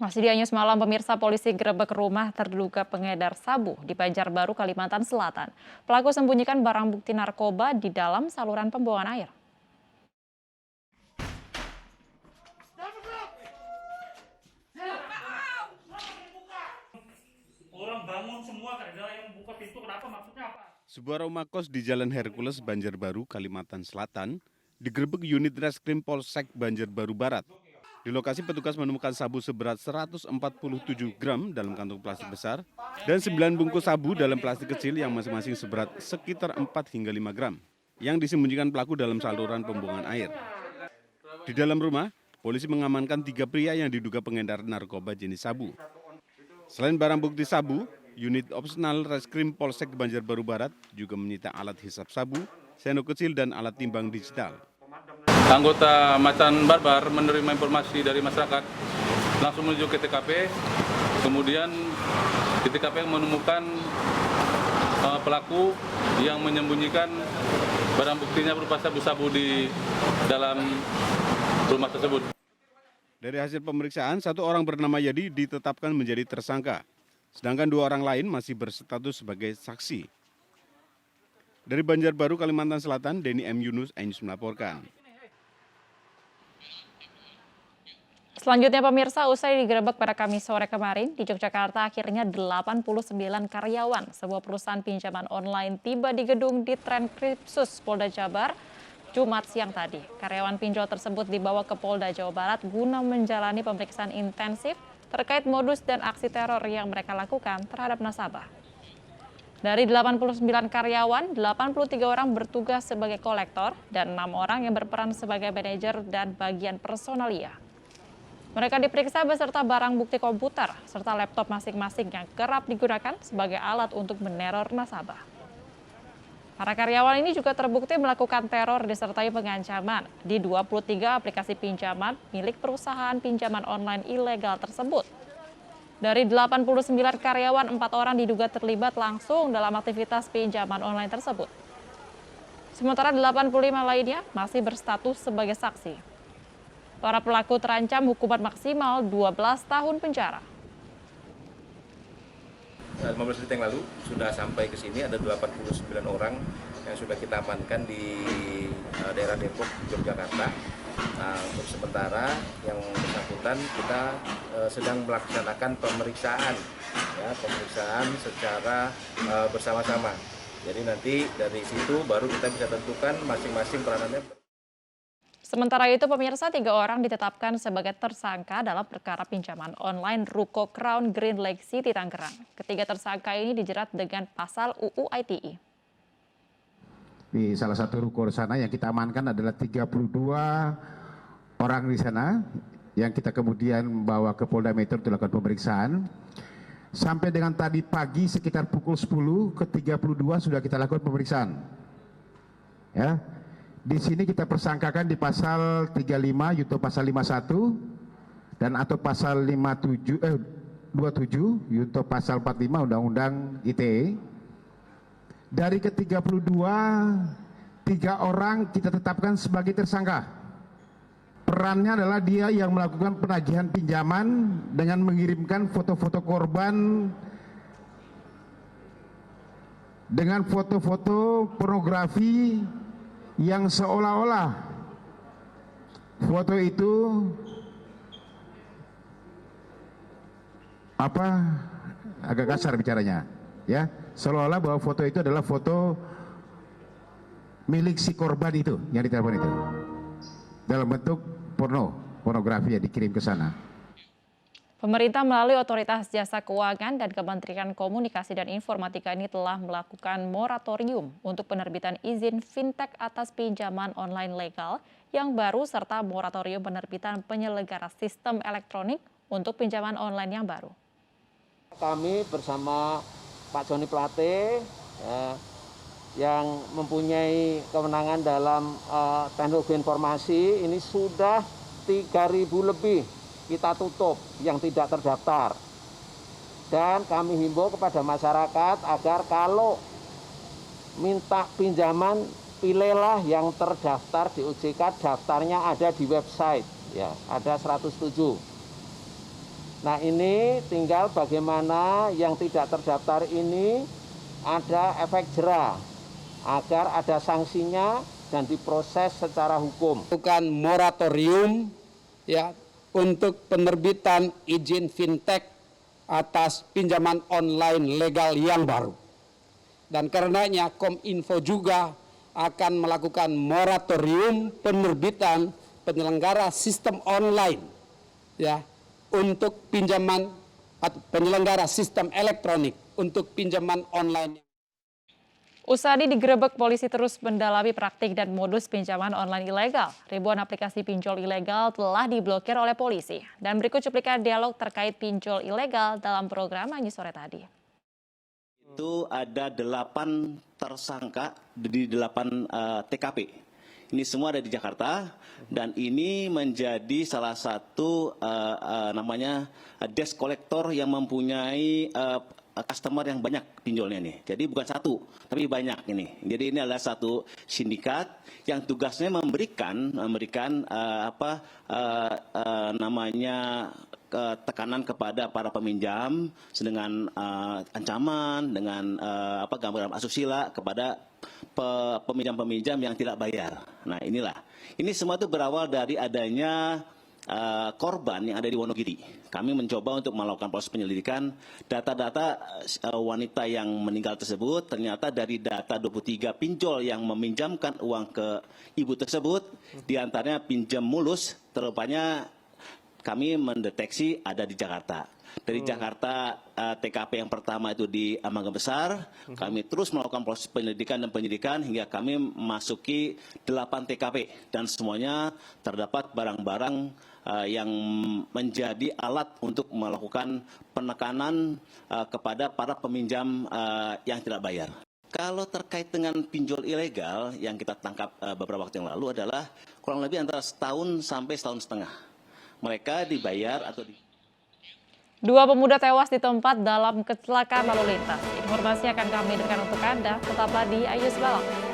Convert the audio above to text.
Masih di Anyus Malam, pemirsa, polisi gerebek rumah terduga pengedar sabu di Banjarbaru, Kalimantan Selatan. Pelaku sembunyikan barang bukti narkoba di dalam saluran pembuangan air. Orang bangun semua, ada yang buka pintu, kenapa, maksudnya apa? Sebuah rumah kos di Jalan Hercules, Banjarbaru, Kalimantan Selatan, digerebek unit Reskrim Polsek Banjarbaru Barat. Di lokasi petugas menemukan sabu seberat 147 gram dalam kantong plastik besar dan 9 bungkus sabu dalam plastik kecil yang masing-masing seberat sekitar 4 hingga 5 gram yang disembunyikan pelaku dalam saluran pembuangan air. Di dalam rumah, polisi mengamankan 3 pria yang diduga pengedar narkoba jenis sabu. Selain barang bukti sabu, unit opsional Reskrim Polsek Banjarbaru Barat juga menyita alat hisap sabu, sendok kecil dan alat timbang digital. Anggota Macan Barbar menerima informasi dari masyarakat, langsung menuju ke TKP. Kemudian di TKP menemukan pelaku yang menyembunyikan barang buktinya berupa sabu-sabu di dalam rumah tersebut. Dari hasil pemeriksaan, 1 orang bernama Yadi ditetapkan menjadi tersangka, sedangkan 2 orang lain masih berstatus sebagai saksi. Dari Banjarbaru, Kalimantan Selatan, Denny M. Yunus, Anyus melaporkan. Selanjutnya, pemirsa, usai digerebek pada Kamis sore kemarin di Yogyakarta, akhirnya 89 karyawan sebuah perusahaan pinjaman online tiba di gedung Ditrenkripsus Polda Jabar Jumat siang tadi. Karyawan pinjol tersebut dibawa ke Polda Jawa Barat guna menjalani pemeriksaan intensif terkait modus dan aksi teror yang mereka lakukan terhadap nasabah. Dari 89 karyawan, 83 orang bertugas sebagai kolektor dan 6 orang yang berperan sebagai manajer dan bagian personalia. Mereka diperiksa beserta barang bukti komputer serta laptop masing-masing yang kerap digunakan sebagai alat untuk meneror nasabah. Para karyawan ini juga terbukti melakukan teror disertai pengancaman di 23 aplikasi pinjaman milik perusahaan pinjaman online ilegal tersebut. Dari 89 karyawan, 4 orang diduga terlibat langsung dalam aktivitas pinjaman online tersebut. Sementara 85 lainnya masih berstatus sebagai saksi. Para pelaku terancam hukuman maksimal 12 tahun penjara. 15 menit yang lalu sudah sampai ke sini, ada 89 orang yang sudah kita amankan di daerah Depok, Yogyakarta. Nah, untuk sementara yang bersangkutan kita sedang melaksanakan pemeriksaan, ya, pemeriksaan secara bersama-sama. Jadi nanti dari situ baru kita bisa tentukan masing-masing peranannya. Sementara itu, pemirsa, 3 orang ditetapkan sebagai tersangka dalam perkara pinjaman online Ruko Crown Green Legacy di Tangerang. Ketiga tersangka ini dijerat dengan pasal UU ITE. Di salah satu ruko di sana yang kita amankan adalah 32 orang di sana yang kita kemudian bawa ke Polda Metro untuk lakukan pemeriksaan. Sampai dengan tadi pagi sekitar pukul 10 ke 32 sudah kita lakukan pemeriksaan. Ya. Di sini kita persangkakan di pasal 35 yaitu pasal 51 dan atau pasal 27 yaitu pasal 45 Undang-Undang ITE. Dari ke-32, 3 orang kita tetapkan sebagai tersangka. Perannya adalah dia yang melakukan penagihan pinjaman dengan mengirimkan foto-foto korban dengan foto-foto pornografi yang seolah-olah foto itu agak kasar bicaranya, ya, seolah-olah bahwa foto itu adalah foto milik si korban itu yang ditelepon itu dalam bentuk pornografi yang dikirim ke sana. Pemerintah melalui Otoritas Jasa Keuangan dan Kementerian Komunikasi dan Informatika ini telah melakukan moratorium untuk penerbitan izin fintech atas pinjaman online legal yang baru serta moratorium penerbitan penyelenggara sistem elektronik untuk pinjaman online yang baru. Kami bersama Pak Joni Plate yang mempunyai kewenangan dalam teknologi informasi ini sudah 3.000 lebih kita tutup yang tidak terdaftar. Dan kami himbau kepada masyarakat agar kalau minta pinjaman, pilihlah yang terdaftar di OJK, daftarnya ada di website, ya, ada 107. Nah ini tinggal bagaimana yang tidak terdaftar ini ada efek jera agar ada sanksinya dan diproses secara hukum. Bukan moratorium ya untuk penerbitan izin fintech atas pinjaman online legal yang baru. Dan karenanya Kominfo juga akan melakukan moratorium penerbitan penyelenggara sistem online ya untuk pinjaman atau penyelenggara sistem elektronik untuk pinjaman online. Usadi digerebek, polisi terus mendalami praktik dan modus pinjaman online ilegal. Ribuan aplikasi pinjol ilegal telah diblokir oleh polisi. Dan berikut cuplikan dialog terkait pinjol ilegal dalam program Anji Sore tadi. Itu ada 8 tersangka di 8 TKP. Ini semua ada di Jakarta dan ini menjadi salah satu namanya desk collector yang mempunyai customer yang banyak pinjolnya nih. Jadi bukan satu, tapi banyak ini. Jadi ini adalah satu sindikat yang tugasnya memberikan tekanan kepada para peminjam dengan ancaman, dengan gambaran asusila kepada peminjam-peminjam yang tidak bayar. Nah inilah, ini semua itu berawal dari adanya korban yang ada di Wonogiri. Kami mencoba untuk melakukan proses penyelidikan data-data wanita yang meninggal tersebut. Ternyata dari data 23 pinjol yang meminjamkan uang ke ibu tersebut, diantaranya pinjam mulus, terupanya kami mendeteksi ada di Jakarta. Dari Jakarta, TKP yang pertama itu di Mangga Besar, kami terus melakukan proses penyelidikan dan penyidikan hingga kami memasuki 8 TKP. Dan semuanya terdapat barang-barang yang menjadi alat untuk melakukan penekanan kepada para peminjam yang tidak bayar. Kalau terkait dengan pinjol ilegal yang kita tangkap beberapa waktu yang lalu adalah kurang lebih antara setahun sampai setahun setengah. Mereka dibayar atau 2 pemuda tewas di tempat dalam kecelakaan lalu lintas. Informasi akan kami berikan untuk Anda. Tetaplah di Ayu Balak.